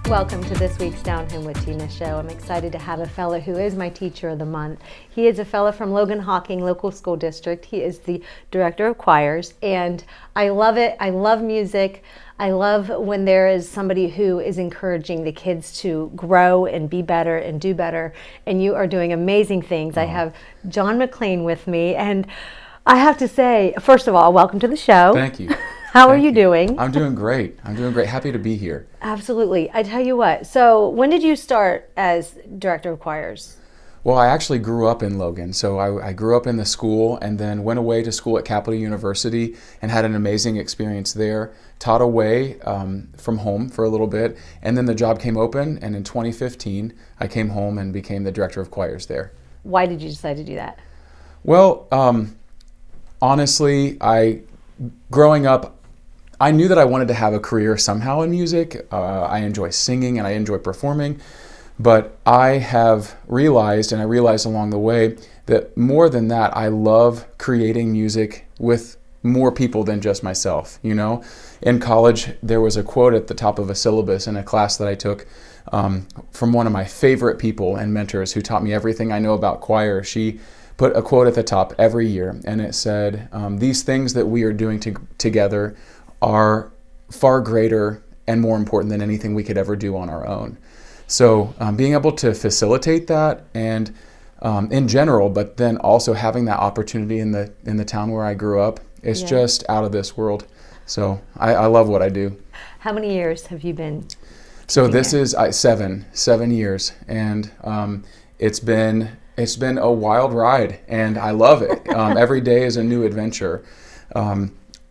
Welcome to this week's Down Home with Tina show. I'm excited to have a fellow who is my teacher of the month. He is a fellow from Logan-Hocking local school district. He is the director of choirs, and I love it. I love music. I love when there is somebody who is encouraging the kids to grow and be better and do better, and you are doing amazing things. I have John McClain with me, and I have to say, first of all, welcome to the show. Thank you. How are you doing? I'm doing great. Happy to be here. Absolutely. I tell you what, so when did you start as director of choirs? Well, I actually grew up in Logan. So I grew up in the school and then went away to school at Capital University and had an amazing experience there. Taught away from home for a little bit. And then the job came open. And in 2015, I came home and became the director of choirs there. Why did you decide to do that? Well, honestly, growing up, I knew that I wanted to have a career somehow in music. I enjoy singing and I enjoy performing, but I have realized, and I realized along the way, that more than that, I love creating music with more people than just myself. You know, in college, there was a quote at the top of a syllabus in a class that I took from one of my favorite people and mentors who taught me everything I know about choir. She put a quote at the top every year, and it said, these things that we are doing together are far greater and more important than anything we could ever do on our own. So being able to facilitate that and in general, but then also having that opportunity in the town where I grew up is just out of this world. So I love what I do. How many years have you been? So this is 7 years, and it's been a wild ride, and I love it. Every day is a new adventure.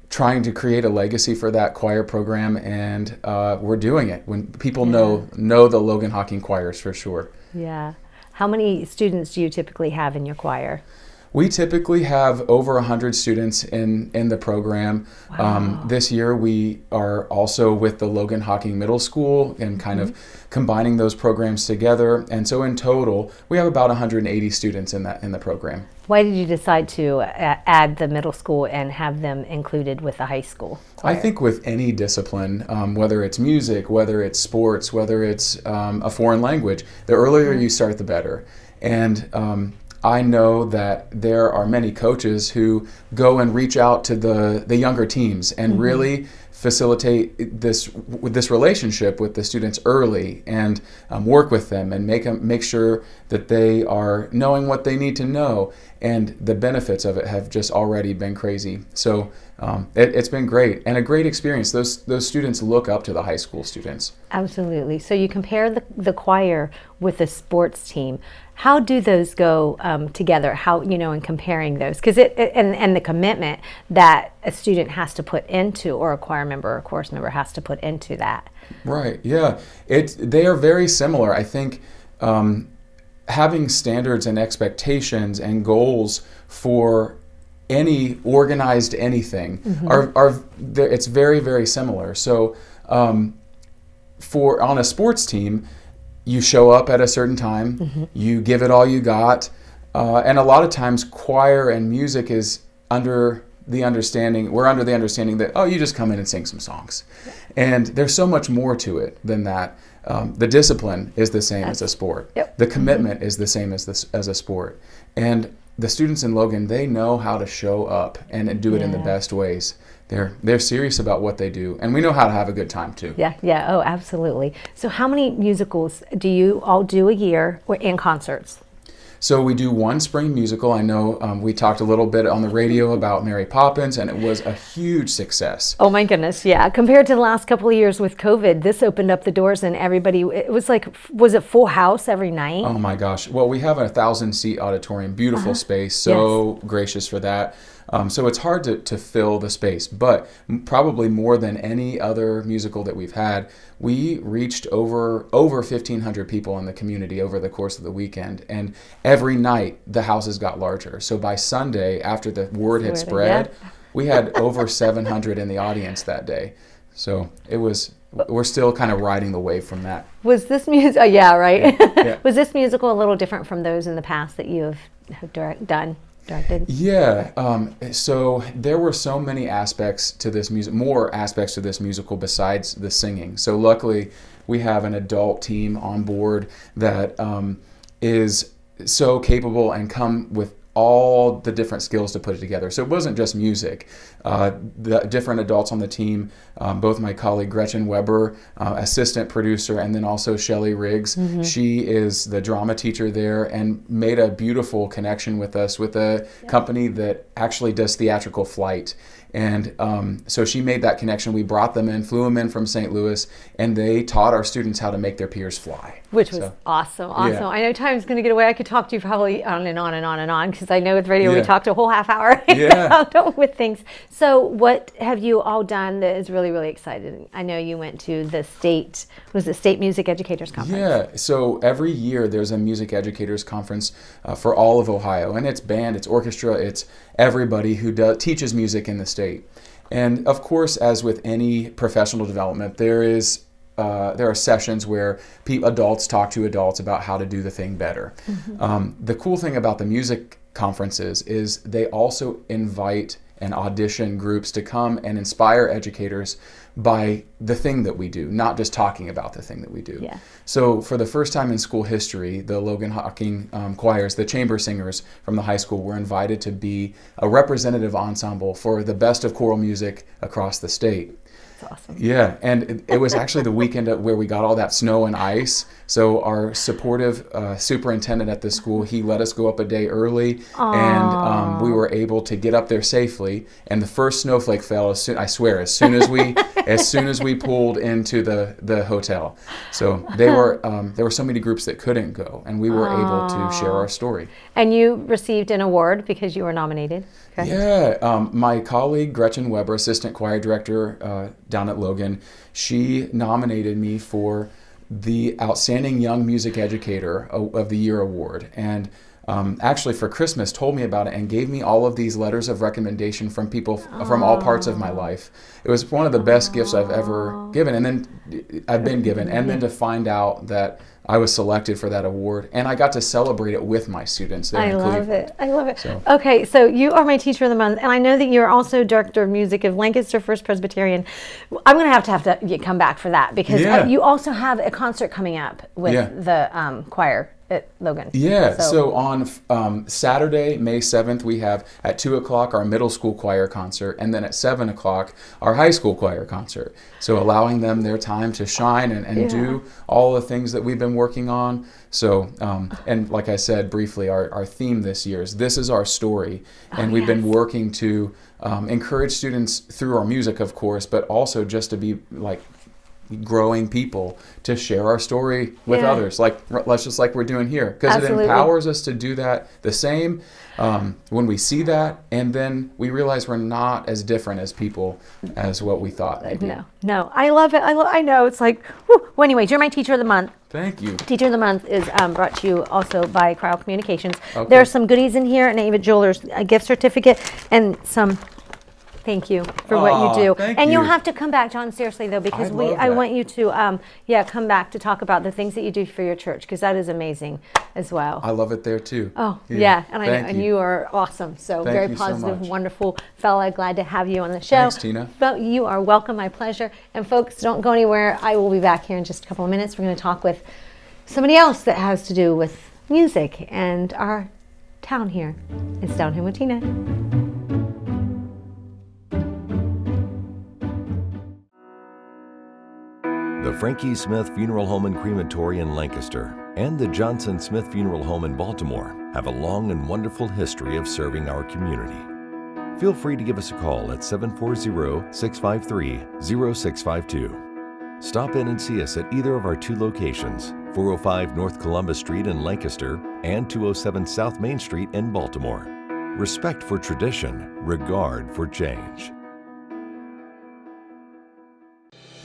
Trying to create a legacy for that choir program, and we're doing it. When people know the Logan-Hocking choirs for sure. Yeah. How many students do you typically have in your choir? We typically have over 100 students in the program. Wow. This year we are also with the Logan-Hocking Middle School and kind of combining those programs together. And so in total, we have about 180 students in the program. Why did you decide to add the middle school and have them included with the high school choir? I think with any discipline, whether it's music, whether it's sports, whether it's a foreign language, the earlier you start, the better. And I know that there are many coaches who go and reach out to the younger teams and really facilitate this relationship with the students early and work with them and make sure that they are knowing what they need to know. And the benefits of it have just already been crazy. So it's been great and a great experience. Those students look up to the high school students. Absolutely. So you compare the choir with the sports team. How do those go together? How, in comparing those? Because and the commitment that a student has to put into, or a choir member or a chorus member has to put into that. Right. Yeah. They are very similar. I think having standards and expectations and goals for any organized anything it's very, very similar. So on a sports team, you show up at a certain time, you give it all you got, and a lot of times choir and music is we're under the understanding that, you just come in and sing some songs. And there's so much more to it than that. The discipline is the same as a sport. Yep. The commitment is the same as a sport. And the students in Logan, they know how to show up and do it in the best ways. They're serious about what they do, and we know how to have a good time too. Yeah. Oh, absolutely. So how many musicals do you all do a year in concerts? So we do one spring musical. I know we talked a little bit on the radio about Mary Poppins, and it was a huge success. Oh my goodness, yeah. Compared to the last couple of years with COVID, this opened up the doors and everybody, it was like, was it full house every night? Oh my gosh. Well, we have a 1,000-seat auditorium, beautiful space, so gracious for that. So it's hard to fill the space, but probably more than any other musical that we've had, we reached over 1,500 people in the community over the course of the weekend. And every night the houses got larger. So by Sunday, after the word had spread, we had over 700 in the audience that day. So we're still kind of riding the wave from that. Was this music? Oh, yeah, right. Yeah. Was this musical a little different from those in the past that you have done? Directed? Yeah, so there were so many aspects to this music, more aspects to this musical besides the singing. So luckily, we have an adult team on board that is so capable and come with all the different skills to put it together. So it wasn't just music. The different adults on the team, both my colleague Gretchen Weber, assistant producer, and then also Shelley Riggs. She is the drama teacher there and made a beautiful connection with us with a company that actually does theatrical flight. And so she made that connection. We brought them in, flew them in from St. Louis, and they taught our students how to make their peers fly. Which was awesome. Yeah. I know time's going to get away. I could talk to you probably on and on and on and on, because I know with radio we talked a whole half hour with things. So what have you all done that is really, really exciting? I know you went to the state Music Educators Conference? Yeah, so every year there's a Music Educators Conference for all of Ohio, and it's band, it's orchestra, it's everybody who teaches music in the state. And of course, as with any professional development, there are sessions where adults talk to adults about how to do the thing better. The cool thing about the music conferences is they also invite and audition groups to come and inspire educators by the thing that we do, not just talking about the thing that we do. Yeah. So for the first time in school history, the Logan-Hocking choirs, the chamber singers from the high school, were invited to be a representative ensemble for the best of choral music across the state. Awesome. Yeah, and it was actually the weekend where we got all that snow and ice. So our supportive superintendent at the school, he let us go up a day early, and we were able to get up there safely. And the first snowflake fell as soon as we pulled into the hotel. So there were so many groups that couldn't go, and we were able to share our story. And you received an award because you were nominated. Okay. Yeah, my colleague Gretchen Weber, assistant choir director down at Logan, she nominated me for the Outstanding Young Music Educator of the Year award, and actually for Christmas told me about it and gave me all of these letters of recommendation from people from all parts of my life. It was one of the best gifts I've ever given, and then I've been given, and then to find out that I was selected for that award, and I got to celebrate it with my students there in Cleveland. I love it. So. Okay, so you are my Teacher of the Month, and I know that you're also Director of Music of Lancaster First Presbyterian. I'm going to have to come back for that, because you also have a concert coming up with the choir at Logan. Yeah, so on Saturday, May 7th, we have at 2 o'clock our middle school choir concert, and then at 7 o'clock our high school choir concert. So allowing them their time to shine and do all the things that we've been working on. So, and like I said briefly, our theme this year is This Is Our Story, and we've been working to encourage students through our music, of course, but also just to be like growing people to share our story with others, like we're doing here, because it empowers us to do that the same when we see that, and then we realize we're not as different as people as what we thought maybe. No, I love it. I know it's like, whew. Well, anyways, you're my Teacher of the Month. Thank you. Teacher of the Month is brought to you also by Cryo Communications. Okay. There are some goodies in here, an Ava Jewelers a gift certificate, and some. Thank you for what you do. And you'll have to come back, John, seriously, though, because I want you to come back to talk about the things that you do for your church, because that is amazing as well. I love it there, too. Oh, and you are awesome. So very positive, wonderful fella. Glad to have you on the show. Thanks, Tina. But you are welcome. My pleasure. And folks, don't go anywhere. I will be back here in just a couple of minutes. We're going to talk with somebody else that has to do with music and our town here. It's Down Here with Tina. The Frankie Smith Funeral Home and Crematory in Lancaster and the Johnson Smith Funeral Home in Baltimore have a long and wonderful history of serving our community. Feel free to give us a call at 740-653-0652. Stop in and see us at either of our two locations, 405 North Columbus Street in Lancaster and 207 South Main Street in Baltimore. Respect for tradition, regard for change.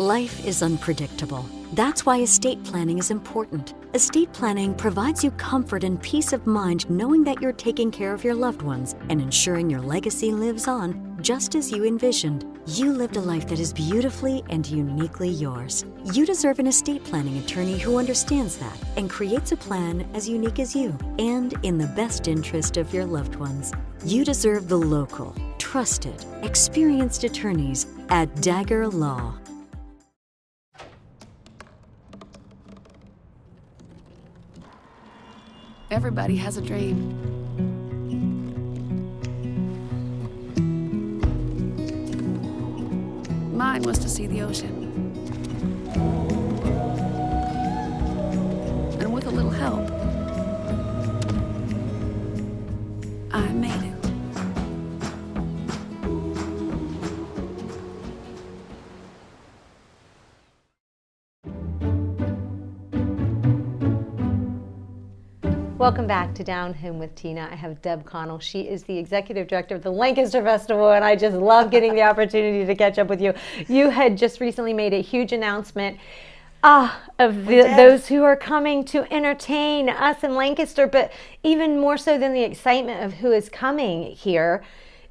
Life is unpredictable. That's why estate planning is important. Estate planning provides you comfort and peace of mind knowing that you're taking care of your loved ones and ensuring your legacy lives on just as you envisioned. You lived a life that is beautifully and uniquely yours. You deserve an estate planning attorney who understands that and creates a plan as unique as you and in the best interest of your loved ones. You deserve the local, trusted, experienced attorneys at Dagger Law. Everybody has a dream. Mine was to see the ocean. And with a little help, I made it. Welcome back to Down Home with Tina. I have Deb Connell. She is the executive director of the Lancaster Festival, and I just love getting the opportunity to catch up with you. You had just recently made a huge announcement of those who are coming to entertain us in Lancaster, but even more so than the excitement of who is coming here,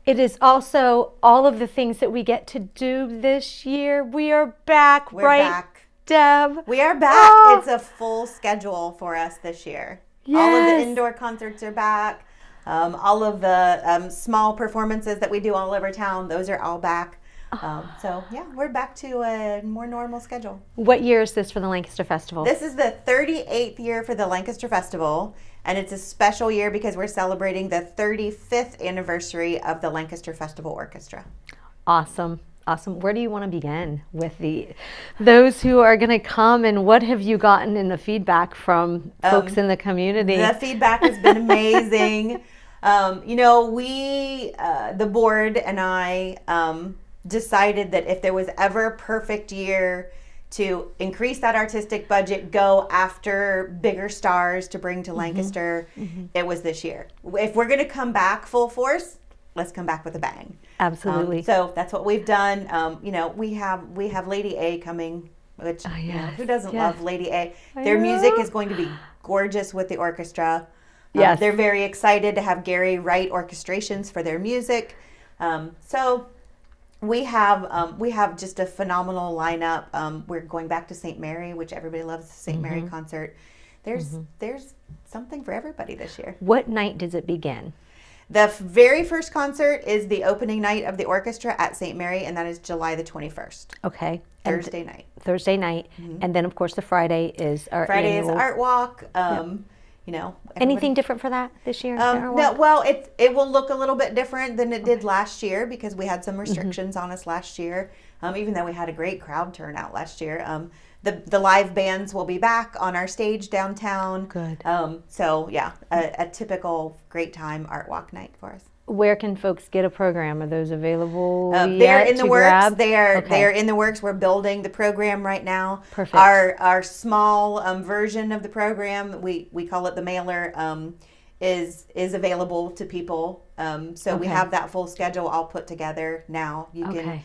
it is also all of the things that we get to do this year. We are back, We're right, back. Deb? We are back. Oh. It's a full schedule for us this year. Yes. All of the indoor concerts are back. All of the small performances that we do all over town, those are all back. So yeah, we're back to a more normal schedule. What year is this for the Lancaster Festival? This is the 38th year for the Lancaster Festival, and it's a special year because we're celebrating the 35th anniversary of the Lancaster Festival Orchestra. Awesome. Awesome. Where do you want to begin with those who are going to come, and what have you gotten in the feedback from folks in the community? The feedback has been amazing. The board and I decided that if there was ever a perfect year to increase that artistic budget, go after bigger stars to bring to Lancaster, it was this year. If we're going to come back full force, let's come back with a bang. Absolutely. So that's what we've done. We have Lady A coming, which who doesn't love Lady A? Their music is going to be gorgeous with the orchestra. Yes. They're very excited to have Gary write orchestrations for their music. So we have just a phenomenal lineup. We're going back to St. Mary, which everybody loves the St. Mary concert. There's something for everybody this year. What night does it begin? The very first concert is the opening night of the orchestra at St. Mary, and that is July the 21st. Okay. Thursday night. Thursday night. And then, of course, the Friday is our Friday annual. is Art Walk. Anything different for that this year? No, well, it will look a little bit different than it did last year because we had some restrictions on us last year, even though we had a great crowd turnout last year. The live bands will be back on our stage downtown. Good. So, yeah, a typical great time Art Walk night for us. Where can folks get a program? Are those available? They're in the works. Grab? They are Okay. in the works. We're building the program right now. Perfect. Our small version of the program, we call it the mailer, is available to people. So we Okay. have that full schedule all put together now. You can Okay.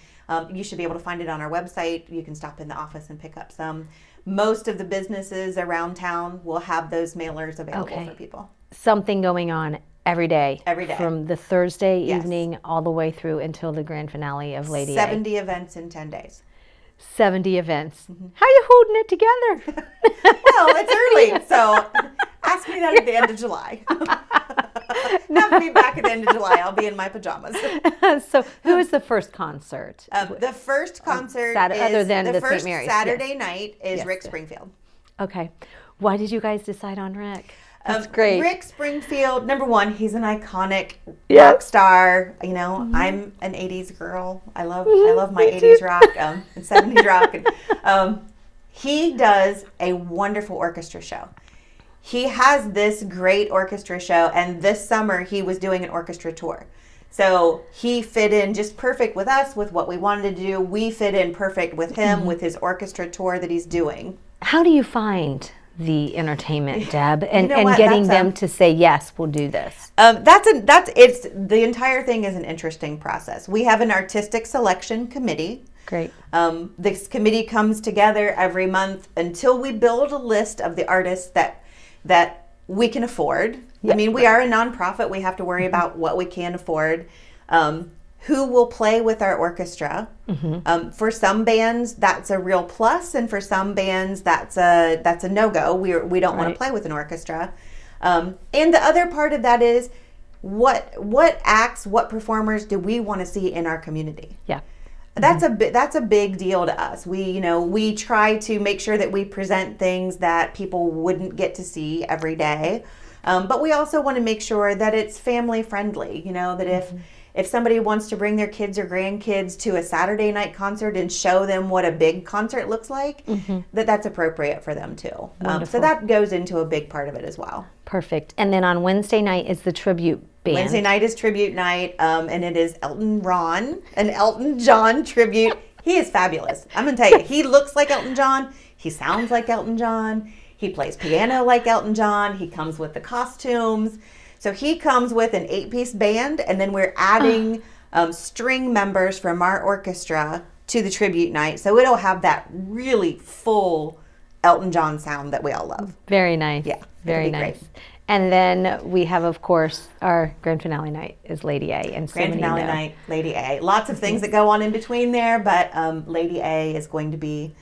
you should be able to find it on our website. You can stop in the office and pick up some. Most of the businesses around town will have those mailers available for people. Something going on every day. Every day. From the Thursday Yes. evening all the way through until the grand finale of Lady A. 70 events in 10 days. 70 events. How are you holding it together? Well, it's early, so ask me that at the end of July. Have me back at the end of July. I'll be in my pajamas. So, who is the first concert? The first concert other than the St. first Mary's, Saturday yes. night is Yes, Rick yes. Springfield. Okay. Why did you guys decide on Rick? That's great. Rick Springfield, number one, he's an iconic Yes. rock star. I'm an 80s girl. I love my 80s rock and 70s rock. And, he does a wonderful orchestra show. He has this great orchestra show, and this summer he was doing an orchestra tour. So he fit in just perfect with us, with what we wanted to do. We fit in perfect with him, with his orchestra tour that he's doing. How do you find the entertainment, Deb, and what? getting That's, them to say, yes, we'll do this? It's the entire thing is an interesting process. We have an artistic selection committee. Great. This committee comes together every month until we build a list of the artists that we can afford. Yeah. I mean, we are a nonprofit. We have to worry about what we can afford. Who will play with our orchestra? For some bands, that's a real plus, and for some bands, that's a no-go. We don't want to play with an orchestra. And the other part of that is what acts, what performers do we want to see in our community? Yeah. That's a big deal to us. We try to make sure that we present things that people wouldn't get to see every day. But we also want to make sure that it's family friendly, you know, that if somebody wants to bring their kids or grandkids to a Saturday night concert and show them what a big concert looks like, that's appropriate for them too. So that goes into a big part of it as well. Perfect. And then on Wednesday night is the tribute band. Wednesday night is tribute night, and it is an Elton John tribute. He is fabulous. I'm going to tell you, he looks like Elton John. He sounds like Elton John. He plays piano like Elton John. He comes with the costumes. So he comes with an 8-piece band, and then we're adding string members from our orchestra to the tribute night. So it'll have that really full Elton John sound that we all love. Very nice. Yeah. Very nice. Great. And then we have, of course, our grand finale night is Lady A. And so grand finale night, Lady A. Lots of things that go on in between there, but Lady A is going to be,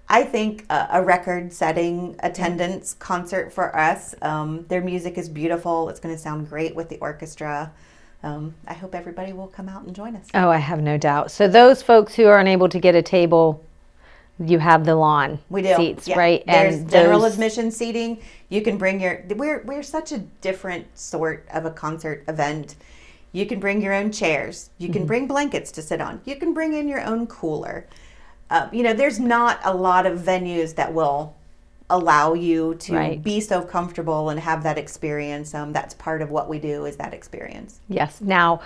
I think, a record-setting attendance concert for us. Their music is beautiful. It's going to sound great with the orchestra. I hope everybody will come out and join us. Oh, I have no doubt. So those folks who are unable to get a table, you have the lawn seats, right? There's and general admission seating. You can bring we're such a different sort of a concert event. You can bring your own chairs. You can bring blankets to sit on. You can bring in your own cooler. You know, there's not a lot of venues that will allow you to be so comfortable and have that experience. That's part of what we do, is that experience. Yes. Now,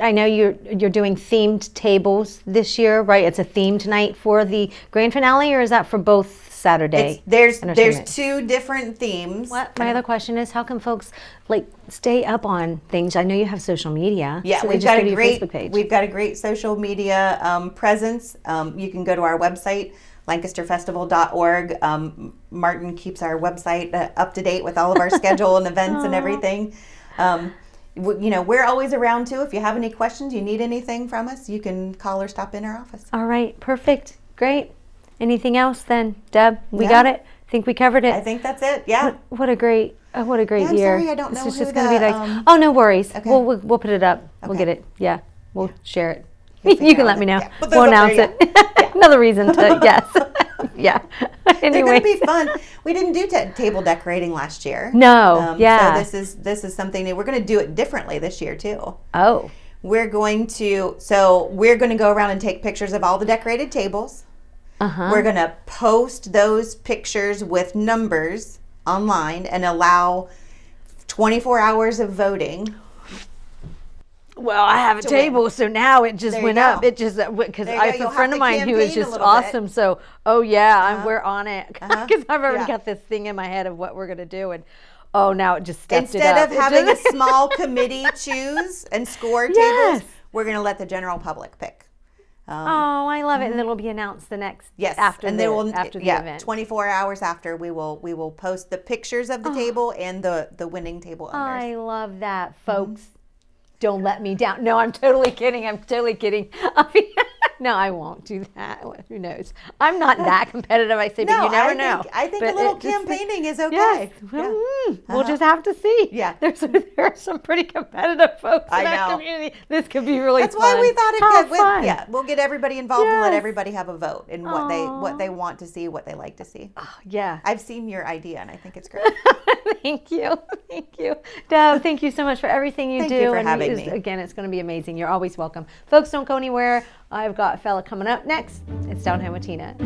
I know you're doing themed tables this year, right? It's a themed night for the grand finale, or is that for both Saturday? There's 2 different themes. My other question is, how can folks stay up on things? I know you have social media. Yeah, so we've got a great social media presence. You can go to our website, lancasterfestival.org. Martin keeps our website up to date with all of our schedule and events and everything. You know, we're always around too. If you have any questions, you need anything from us, you can call or stop in our office. All right, perfect, great. Anything else then, Deb? We got it. Think we covered it. I think that's it. Yeah. What a great year. I'm sorry, I don't know. This is just going to be like. Oh, no worries. Okay. We'll put it up. Okay. We'll get it. Yeah. We'll share it. You can let me know. Yeah. We'll announce it. Yeah. Another reason to yes. Yeah. Anyway, they're going to be fun. We didn't do table decorating last year. No. Yeah. So this is something that we're going to do it differently this year too. Oh. We're going to go around and take pictures of all the decorated tables. We're going to post those pictures with numbers online and allow 24 hours of voting. Well, I have a table, so now it just went up. It just because I have a friend of mine who is just awesome. So, we're on it because I've already got this thing in my head of what we're going to do, and now it just stepped it up. Instead of having a small committee choose and score tables, we're going to let the general public pick. I love it, and then it'll be announced the next after the event. 24 hours after we will post the pictures of the table and the winning table owners. I love that, folks. Don't let me down. No, I'm totally kidding. No, I won't do that. Who knows? I'm not that competitive. I say, but you never know. I think a little campaigning is okay. Yes. We'll just have to see. Yeah. There are some pretty competitive folks in our community. This could be really fun. That's why we thought it could. Yeah, we'll get everybody involved and let everybody have a vote in what they want to see, what they like to see. Yeah. I've seen your idea, and I think it's great. Thank you. Deb, thank you so much for everything you do. Thank you for having me. Again, it's going to be amazing. You're always welcome. Folks, don't go anywhere. I've got a fella coming up next. It's Down Home with Tina.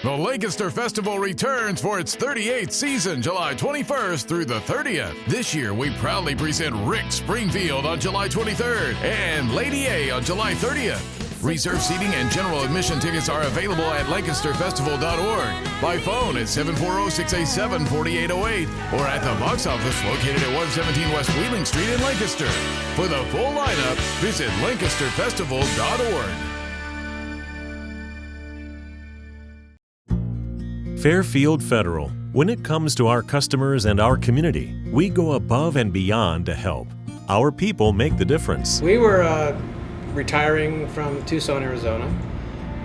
The Lancaster Festival returns for its 38th season, July 21st through the 30th. This year, we proudly present Rick Springfield on July 23rd and Lady A on July 30th. Reserve seating and general admission tickets are available at lancasterfestival.org, by phone at 740-687-4808, or at the box office located at 117 West Wheeling Street in Lancaster. For the full lineup, visit lancasterfestival.org. Fairfield Federal. When it comes to our customers and our community, we go above and beyond to help. Our people make the difference. We were retiring from Tucson, Arizona,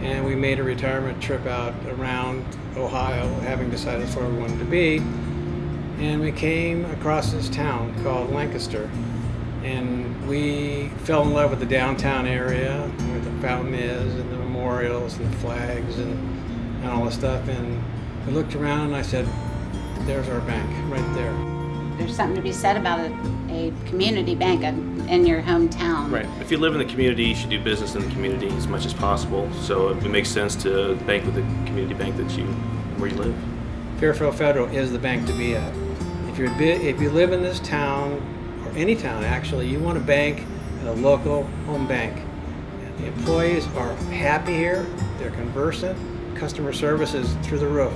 and we made a retirement trip out around Ohio, having decided that's where we wanted to be, and we came across this town called Lancaster, and we fell in love with the downtown area where the fountain is and the memorials and the flags, and and all this stuff. And we looked around and I said, there's our bank right there. There's something to be said about a community bank in your hometown. Right. If you live in the community, you should do business in the community as much as possible. So it makes sense to bank with the community bank where you live. Fairfield Federal is the bank to be at. If you live in this town, or any town actually, you want to bank at a local home bank. And the employees are happy here, they're conversant, customer service is through the roof.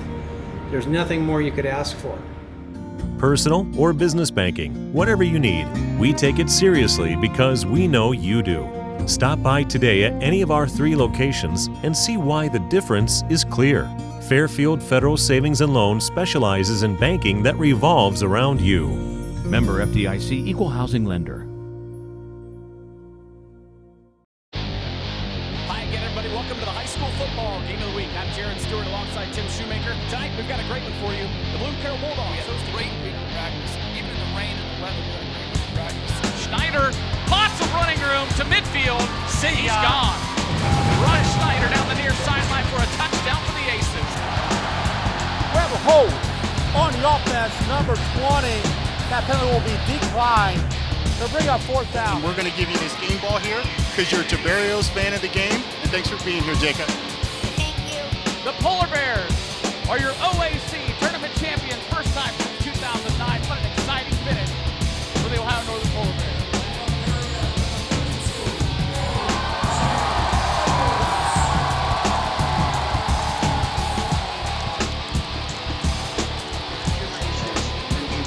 There's nothing more you could ask for. Personal or business banking, whatever you need, we take it seriously because we know you do. Stop by today at any of our 3 locations and see why the difference is clear. Fairfield Federal Savings and Loan specializes in banking that revolves around you. Member FDIC Equal Housing Lender. Hi again, everybody. Welcome to the high school football game of the week. I'm Jared Stewart alongside Tim Shoemaker. Tonight, we've got a great one for you. The Blue Carroll Bulldogs. We had a great week of practice. Even in the rain and the weather, we had a great week of practice. Schneider, lots of running room to midfield. He's gone. Ron Schneider down the near sideline for a touchdown for the Aces. We have a hold on the offense, number 20. That penalty will be declined. They'll bring up 4th down. We're going to give you this game ball here because you're a Tiberios fan of the game, and thanks for being here, Jacob. Thank you. The Polar Bears are your OAC tournament champions, first time since 2009. What an exciting finish for the Ohio Northern Polar Bears.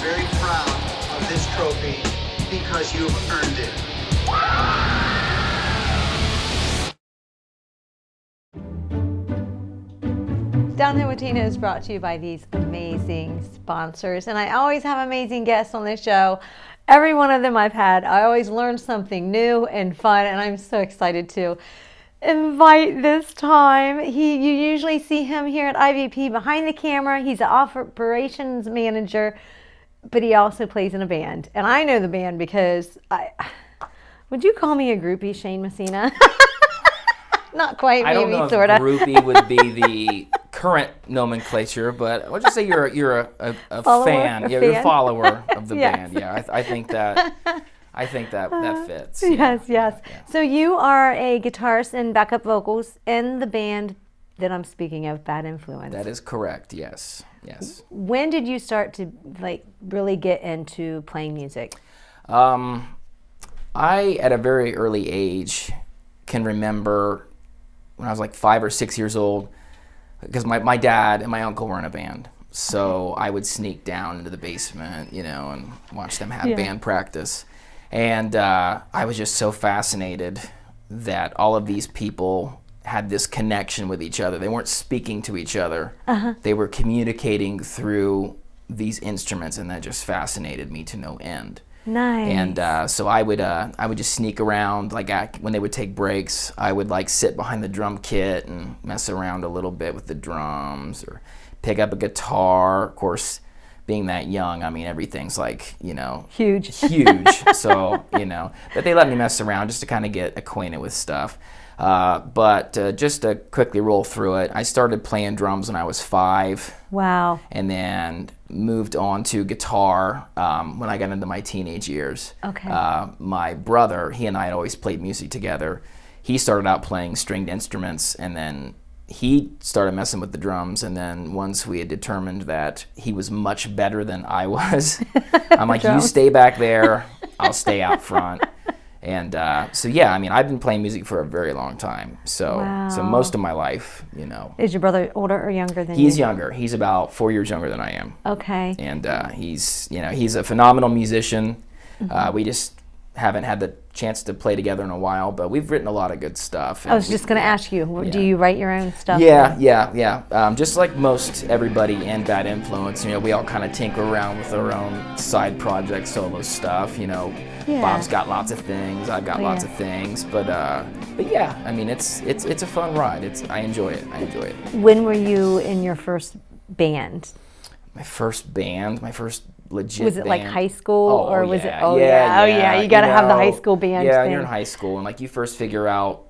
Very proud of this trophy because you've earned it. Downhill with Tina is brought to you by these amazing sponsors, and I always have amazing guests on this show. Every one of them I've had, I always learn something new and fun, and I'm so excited to invite this time. You usually see him here at IVP behind the camera. He's an operations manager, but he also plays in a band. And I know the band because would you call me a groupie, Shane Messina? Not quite, I don't maybe, know sort of. if groupie would be the current nomenclature, but we'll just say you're a fan. You're a follower of the band. Yeah, I think that that fits. Yes, yes. So you are a guitarist and backup vocals in the band that I'm speaking of, Bad Influence. That is correct. Yes. Yes. When did you start to really get into playing music? I at a very early age can remember when I was like 5 or 6 years old, because my dad and my uncle were in a band. So I would sneak down into the basement, and watch them have band practice. And I was just so fascinated that all of these people had this connection with each other. They weren't speaking to each other. They were communicating through these instruments, and that just fascinated me to no end. Nice. And so I would just sneak around, when they would take breaks, I would sit behind the drum kit and mess around a little bit with the drums, or pick up a guitar. Of course, being that young, everything's huge. So, but they let me mess around just to kind of get acquainted with stuff. But just to quickly roll through it, I started playing drums when I was 5. Wow. And then moved on to guitar when I got into my teenage years. Okay. My brother, he and I had always played music together. He started out playing stringed instruments, and then he started messing with the drums. And then once we had determined that he was much better than I was, I'm like, you stay back there, I'll stay out front. And so I've been playing music for a very long time. So most of my life, Is your brother older or younger than you? He's younger. He's about 4 years younger than I am. Okay. And he's a phenomenal musician. Mm-hmm. We just haven't had the chance to play together in a while, but we've written a lot of good stuff. I was just going to ask you, do you write your own stuff? Yeah. Just like most everybody in Bad Influence, we all kind of tinker around with our own side project, solo stuff. Bob's got lots of things, I've got lots of things, but yeah, it's a fun ride. I enjoy it. When were you in your first band? My first legit was it band. High school or was it? Yeah. You got to have the high school band. Yeah, thing. You're in high school and you first figure out,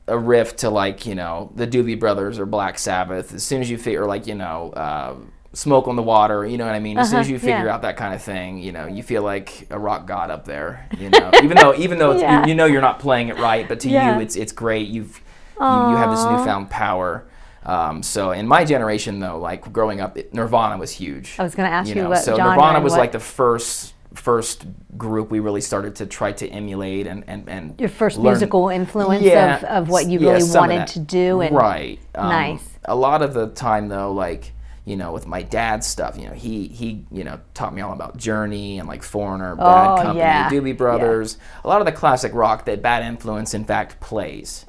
a riff to like, you know, the Doobie Brothers or Black Sabbath, as soon as you figure like, you know, Smoke on the Water, you know what I mean? As soon as you figure out that kind of thing, you know, you feel like a rock god up there, you know. even though it's, you know you're not playing it right, but to you it's great. You have this newfound power. So in my generation though, like growing up, Nirvana was huge. I was going to ask you know? what so genre Nirvana was what... like the first group we really started to try to emulate and your first learn. musical influence of what you yeah, really wanted to do. And right. Nice. A lot of the time though, like, you know, with my dad's stuff, you know, he you know, taught me all about Journey and like Foreigner, Bad Company, Doobie Brothers, a lot of the classic rock that Bad Influence in fact plays.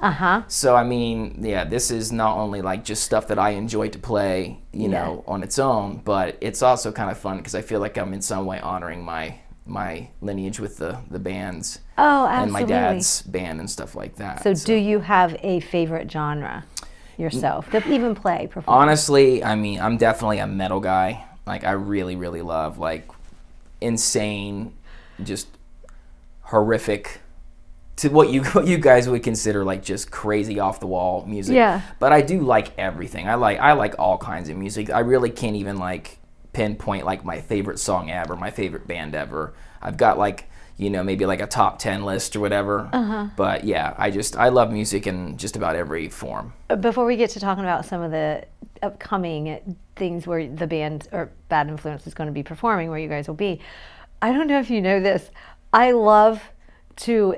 So I mean, yeah, this is not only like just stuff that I enjoy to play, you know, on its own, but it's also kind of fun because I feel like I'm in some way honoring my lineage with the bands and my dad's band and stuff like that. So do you have a favorite genre yourself that even perform? Honestly, I mean, I'm definitely a metal guy. Like, I really, really love like insane, just horrific, to what you guys would consider like just crazy off the wall music. Yeah. But I do like everything. I like all kinds of music. I really can't even like pinpoint like my favorite song ever, my favorite band ever. I've got like, you know, maybe like a top 10 list or whatever. But yeah, I love music in just about every form. Before we get to talking about some of the upcoming things where the band or Bad Influence is going to be performing, where you guys will be, I don't know if you know this, I love to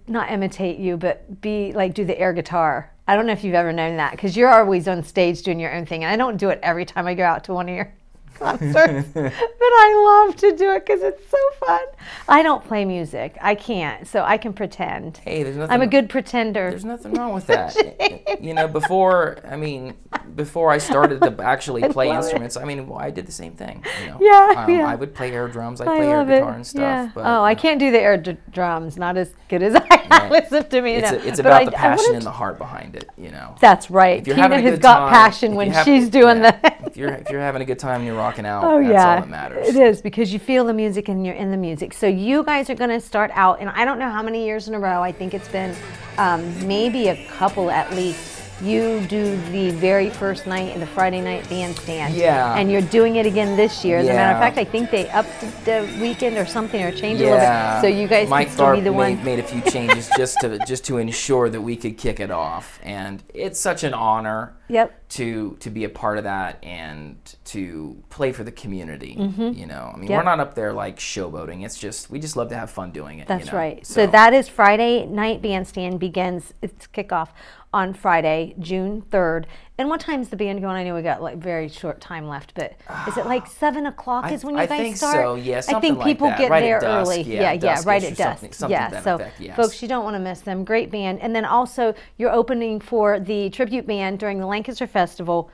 not imitate you, but do the air guitar. I don't know if you've ever known that, because you're always on stage doing your own thing, and I don't do it every time I go out to one of your concerts, but I love to do it because it's so fun. I don't play music. I can't, so I can pretend. Hey, there's nothing. I'm a good pretender. There's nothing wrong with that. You know, before I started to actually play instruments, I mean, well, I did the same thing. You know? I would play air drums. I play air guitar and stuff. Yeah. But, I can't do the air drums. Not as good as I listen to me. It's about the passion and the heart behind it. You know. That's right. Tina has got passion when she's doing that. If you're having a good time and you're rocking out, that's all that matters. It is, because you feel the music and you're in the music. So you guys are going to start out, and I don't know how many years in a row. I think it's been maybe a couple at least. You do the very first night in the Friday night bandstand. Yeah. And you're doing it again this year. As a matter of fact, I think they upped the weekend or something, or changed it a little bit. So you guys can still be the one. Made a few changes just to ensure that we could kick it off. And it's such an honor to be a part of that and to play for the community. You know, I mean, we're not up there like showboating. It's just, we just love to have fun doing it. That's you know? right. So that is Friday night bandstand begins its kickoff on Friday, June 3rd. And what time's the band going? I know we got like very short time left, but is it like 7 o'clock is when you guys start? I think so, yeah, something I think people like that. get right there at dusk, early. Yeah, right at dusk. Something to that effect, yes. Folks, you don't want to miss them. Great band. And then also, you're opening for the tribute band during the Lancaster Festival,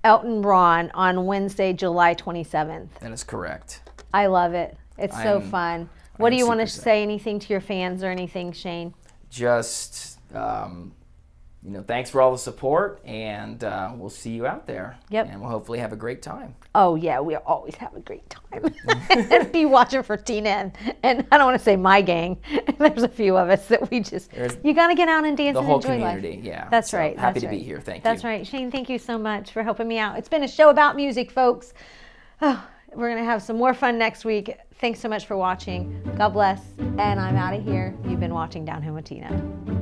Elton Ron, on Wednesday, July 27th. That is correct. I love it. It's so fun. What do you want to say, anything to your fans or anything, Shane? Just, you know, thanks for all the support, and we'll see you out there. Yep. And we'll hopefully have a great time. Oh, yeah, we always have a great time. Be watching for Tina and I don't want to say my gang. There's a few of us that we just, you got to get out and dance and enjoy life. The whole community, yeah. That's right. Happy to be here. Thank you. That's right. Shane, thank you so much for helping me out. It's been a show about music, folks. Oh, we're going to have some more fun next week. Thanks so much for watching. God bless. And I'm out of here. You've been watching Down Home with Tina.